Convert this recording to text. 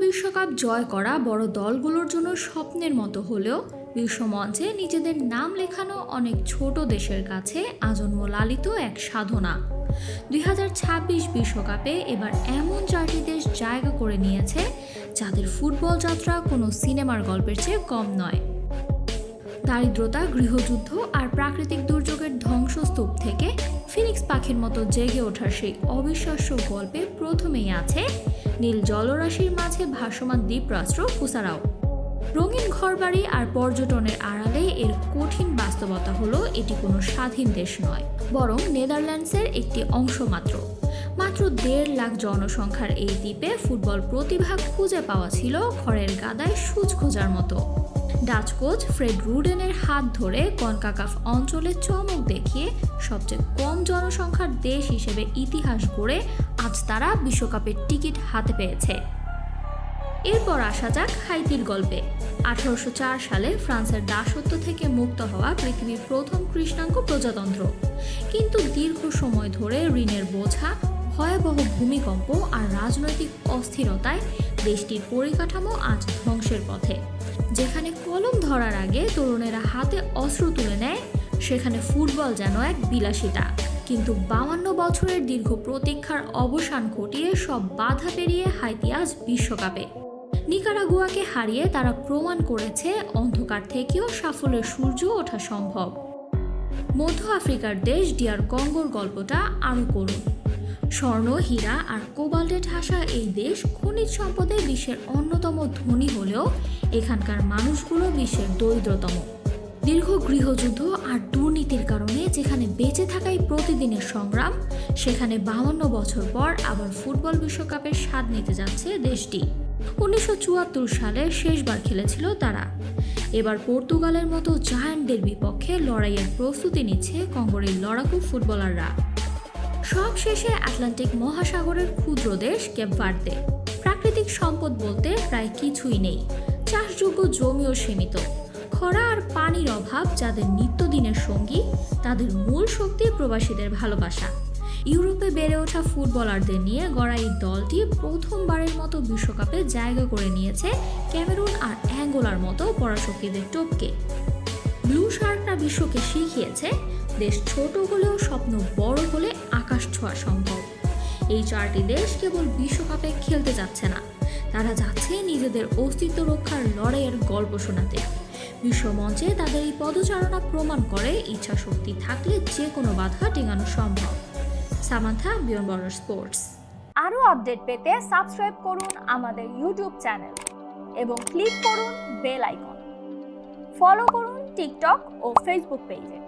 বিশ্বকাপ জয় করা বড় দলগুলোর জন্য স্বপ্নের মতো হলেও বিশ্বমঞ্চে নিজেদের নাম লেখানো অনেক ছোট দেশের কাছে আজন্ম লালিত এক সাধনা। 2026 বিশ্বকাপে এবার এমন 4টি দেশ জায়গা করে নিয়েছে যাদের ফুটবল যাত্রা কোনো সিনেমার গল্পের চেয়ে কম নয়। দারিদ্রতা, গৃহযুদ্ধ আর প্রাকৃতিক দুর্যোগের ধ্বংসস্তূপ থেকে ফিনিক্স পাখির মতো জেগে ওঠার সেই অবিশ্বাস্য গল্পে প্রথমেই আছে নীল জলরাশির মাঝে ভাসমান দ্বীপরাষ্ট্র কুসারাও। রঙিন ঘরবাড়ি আর পর্যটনের আড়ালে এর কঠিন বাস্তবতা হলো এটি কোনো স্বাধীন দেশ নয়, বরং নেদারল্যান্ডসের একটি অংশ মাত্র। মাত্র 1.5 লাখ জনসংখ্যার এই দ্বীপে ফুটবল প্রতিভা খুঁজে পাওয়া ছিল খড়ের গাদায় সূচ খোঁজার মতো। ডাচ কোচ ফ্রেড রুডেনের হাত ধরে কনকাকাফ অঞ্চলে চমক দেখিয়ে সবচেয়ে কম জনসংখ্যার দেশ হিসেবে ইতিহাস গড়ে আজ তারা বিশ্বকাপের টিকিট হাতে পেয়েছে। এরপর আসা যাক হাইতির গল্পে। 1804 সালে ফ্রান্সের দাসত্ব থেকে মুক্ত হওয়া পৃথিবীর প্রথম কৃষ্ণাঙ্গ প্রজাতন্ত্র, কিন্তু দীর্ঘ সময় ধরে ঋণের বোঝা, ভয়াবহ ভূমিকম্প আর রাজনৈতিক অস্থিরতায় দেশটির পরিকাঠামো আজ ধ্বংসের পথে। যেখানে কলম ধরার আগে তরুণেরা হাতে অস্ত্র তুলে নেয়, সেখানে ফুটবল যেন এক বিলাসিতা। কিন্তু 52 বছরের দীর্ঘ প্রতীক্ষার অবসান ঘটিয়ে সব বাধা পেরিয়ে হাইতি আজ বিশ্বকাপে। নিকারাগুয়াকে হারিয়ে তারা প্রমাণ করেছে অন্ধকার থেকেও সাফল্যের সূর্য ওঠা সম্ভব। মধ্য আফ্রিকার দেশ ডিআর কঙ্গোর গল্পটা আরও করুন। স্বর্ণ, হীরা আর কোবাল্টে ঠাসা এই দেশ খনিজ সম্পদে বিশ্বের অন্যতম ধনী হলেও এখানকার মানুষগুলো বিশ্বের দরিদ্রতম। দীর্ঘ গৃহযুদ্ধ আর দুর্নীতির কারণে যেখানে বেঁচে থাকাই প্রতিদিনের সংগ্রাম, সেখানে 52 বছর পর আবার ফুটবল বিশ্বকাপের স্বাদ নিতে যাচ্ছে দেশটি। 1974 সালে শেষবার খেলেছিল তারা। এবার পর্তুগালের মতো জায়ান্টদের বিপক্ষে লড়াইয়ের প্রস্তুতি নিচ্ছে কঙ্গোর এই লড়াকু ফুটবলাররা। সব শেষে আটলান্টিক মহাসাগরের ক্ষুদ্র দেশ কেপ ভার্দে। প্রাকৃতিক সম্পদ বলতে প্রায় কিছুই নেই, চাষযোগ্য জমিও সীমিত। খরা আর পানির অভাব যাদের নিত্যদিনের সঙ্গী, তাদের মূল শক্তি প্রবাসীদের ভালোবাসা। ইউরোপে বেড়ে ওঠা ফুটবলারদের নিয়ে গড়া এই দলটি প্রথমবারের মতো বিশ্বকাপে জায়গা করে নিয়েছে ক্যামেরুন আর অ্যাঙ্গোলার মতো পরাশক্তিদের টপকে। ব্লু শার্করা বিশ্বকে শিখিয়েছে দেশ ছোট হলেও স্বপ্ন বড় হলে আকাশ ছোঁয়া সম্ভব। এই 4টি দেশ কেবল বিশ্বকাপে খেলতে যাচ্ছে না, তারা যাচ্ছে নিজেদের অস্তিত্ব রক্ষার লড়াইয়ের গল্প শোনাতে। বিশ্বমঞ্চে তাদের এই পদচারণা প্রমাণ করে ইচ্ছা শক্তি থাকলে যে কোনো বাধা টেঙানো সম্ভব। Samantha, beyond border sports. আরও আপডেট পেতে সাবস্ক্রাইব করুন আমাদের ইউটিউব চ্যানেল এবং ক্লিক করুন বেল আইকন। ফলো করুন টিকটক ও ফেসবুক পেজে।